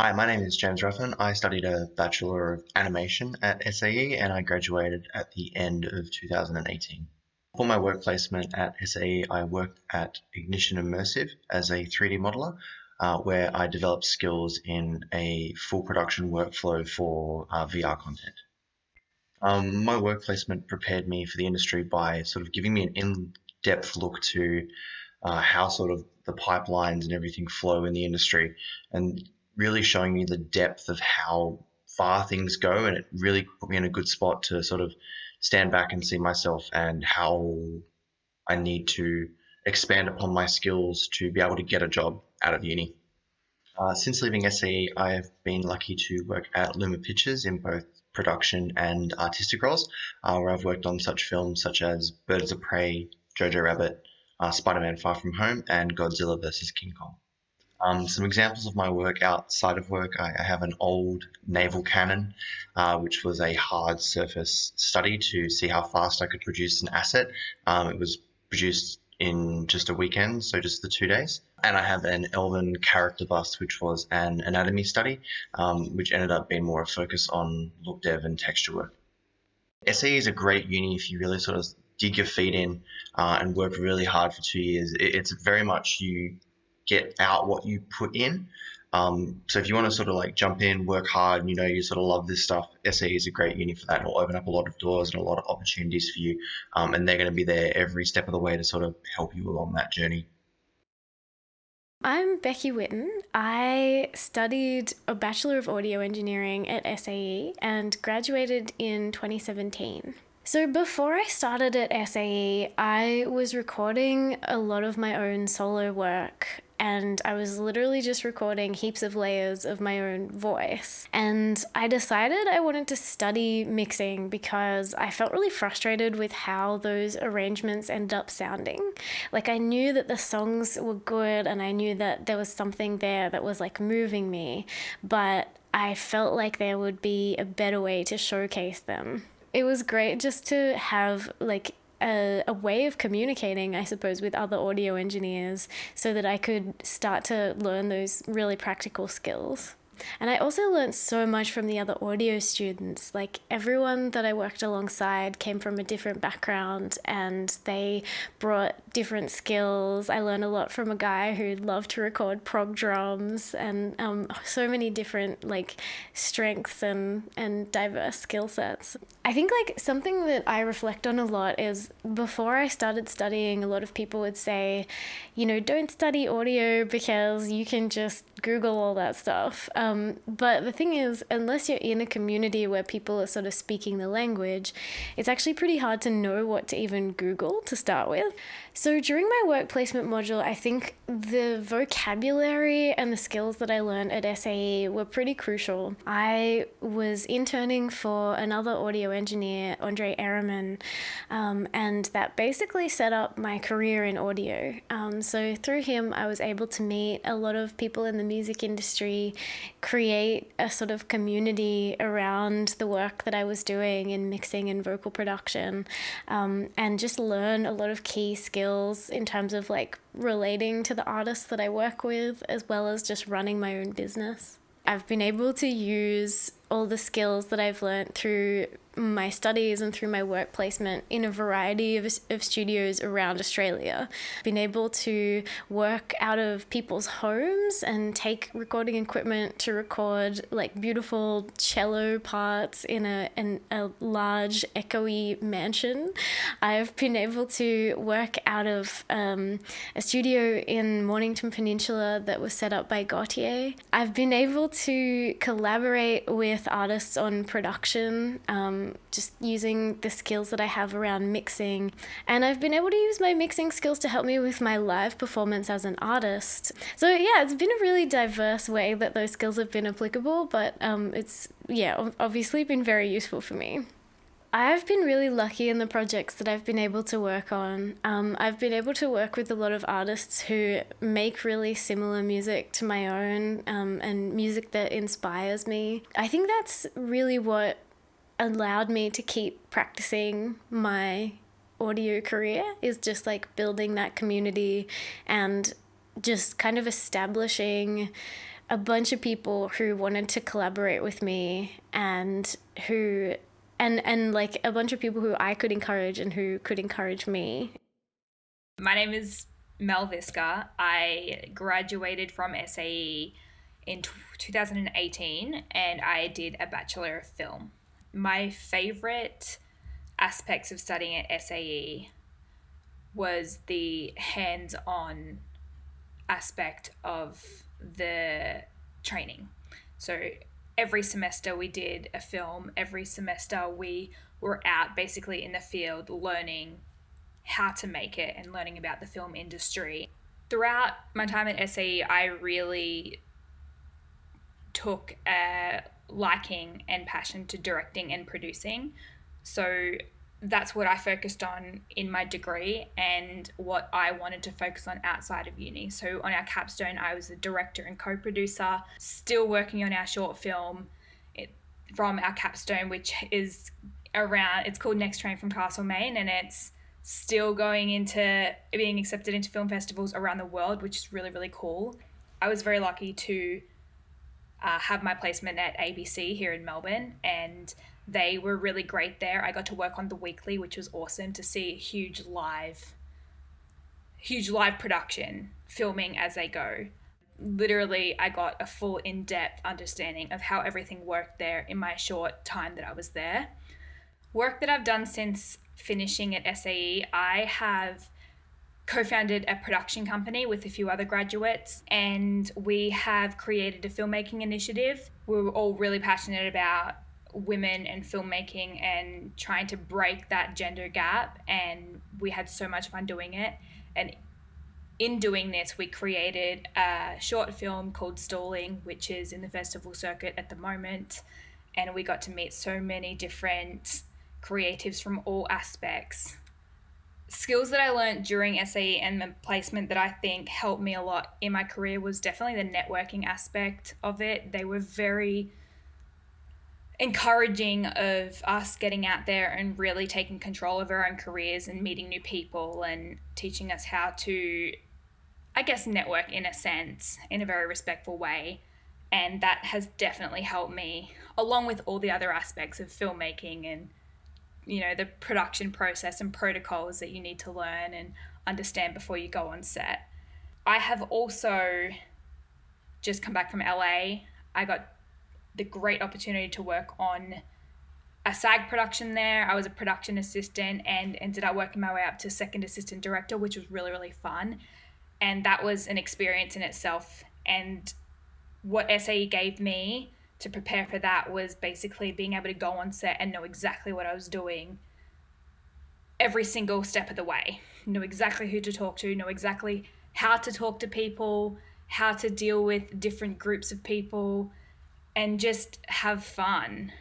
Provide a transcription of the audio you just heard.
Hi, my name is James Ruffin. I studied a Bachelor of Animation at SAE and I graduated at the end of 2018. For my work placement at SAE, I worked at Ignition Immersive as a 3D modeler, where I developed skills in a full production workflow for VR content. My work placement prepared me for the industry by sort of giving me an in-depth look to how sort of the pipelines and everything flow in the industry, and really showing me the depth of how far things go. And it really put me in a good spot to sort of stand back and see myself and how I need to expand upon my skills to be able to get a job out of uni. Since leaving SAE, I've been lucky to work at Luma Pictures in both production and artistic roles, where I've worked on such films such as Birds of Prey, Jojo Rabbit, Spider-Man Far From Home, and Godzilla vs. King Kong. Some examples of my work outside of work, I have an old naval cannon, which was a hard surface study to see how fast I could produce an asset. It was produced in just a weekend, so just the 2 days. And I have an Elven character bust, which was an anatomy study, which ended up being more a focus on look dev and texture work. SAE is a great uni if you really sort of dig your feet in and work really hard for 2 years. It's very much you get out what you put in. So if you want to sort of like jump in, work hard, and you sort of love this stuff, SAE is a great uni for that. It'll open up a lot of doors and a lot of opportunities for you. And they're going to be there every step of the way to sort of help you along that journey. I'm BECKI Whitton. I studied a Bachelor of Audio Engineering at SAE and graduated in 2017. So before I started at SAE, I was recording a lot of my own solo work, and I was literally just recording heaps of layers of my own voice. And I decided I wanted to study mixing because I felt really frustrated with how those arrangements ended up sounding. Like, I knew that the songs were good and I knew that there was something there that was like moving me, but I felt like there would be a better way to showcase them. It was great just to have like a way of communicating, I suppose, with other audio engineers so that I could start to learn those really practical skills. And I also learned so much from the other audio students. Like, everyone that I worked alongside came from a different background and they brought different skills. I learned a lot from a guy who loved to record prog drums, and so many different like strengths and diverse skill sets. I think like something that I reflect on a lot is before I started studying, a lot of people would say, don't study audio because you can just Google all that stuff. But the thing is, unless you're in a community where people are sort of speaking the language, it's actually pretty hard to know what to even Google to start with. So during my work placement module, I think the vocabulary and the skills that I learned at SAE were pretty crucial. I was interning for another audio engineer, Andre Ehrman, and that basically set up my career in audio. So through him, I was able to meet a lot of people in the music industry, create a sort of community around the work that I was doing in mixing and vocal production, and just learn a lot of key skills in terms of like relating to the artists that I work with, as well as just running my own business. I've been able to use all the skills that I've learned through my studies and through my work placement in a variety of studios around Australia. Been able to work out of people's homes and take recording equipment to record like beautiful cello parts in a large echoey mansion. I've been able to work out of a studio in Mornington Peninsula that was set up by Gautier. I've been able to collaborate with artists on production, just using the skills that I have around mixing. And I've been able to use my mixing skills to help me with my live performance as an artist. So yeah, it's been a really diverse way that those skills have been applicable, but it's obviously been very useful for me. I've been really lucky in the projects that I've been able to work on. I've been able to work with a lot of artists who make really similar music to my own, and music that inspires me. I think that's really what allowed me to keep practicing my audio career, is just like building that community and just kind of establishing a bunch of people who wanted to collaborate with me and who and like a bunch of people who I could encourage and who could encourage me. My name is Mel VISCA. I graduated from SAE in 2018 and I did a Bachelor of Film. My favorite aspects of studying at SAE was the hands-on aspect of the training. So every semester we did a film. Every semester we were out basically in the field learning how to make it and learning about the film industry. Throughout my time at SAE, I really took a liking and passion to directing and producing. So that's what I focused on in my degree and what I wanted to focus on outside of uni. So on our capstone, I was the director and co-producer, still working on our short film from our capstone, which is it's called Next Train from Castlemaine, and it's still going into being accepted into film festivals around the world, which is really, really cool. I was very lucky to have my placement at ABC here in Melbourne, and they were really great there. I got to work on The Weekly, which was awesome to see huge live production filming as they go. Literally, I got a full in-depth understanding of how everything worked there in my short time that I was there. Work that I've done since finishing at SAE, I have co-founded a production company with a few other graduates, and we have created a filmmaking initiative. We were all really passionate about women and filmmaking and trying to break that gender gap, and we had so much fun doing it. And in doing this, we created a short film called Stalling, which is in the festival circuit at the moment, and we got to meet so many different creatives from all aspects. Skills that I learned during SAE and the placement that I think helped me a lot in my career was definitely the networking aspect of it. They were very encouraging of us getting out there and really taking control of our own careers and meeting new people and teaching us how to, I guess, network in a sense, in a very respectful way. And that has definitely helped me, along with all the other aspects of filmmaking and, you know, the production process and protocols that you need to learn and understand before you go on set. I have also just come back from LA. I got the great opportunity to work on a SAG production there. I was a production assistant and ended up working my way up to second assistant director, which was really, really fun. And that was an experience in itself. And what SAE gave me to prepare for that was basically being able to go on set and know exactly what I was doing every single step of the way. Know exactly who to talk to, know exactly how to talk to people, how to deal with different groups of people, and just have fun.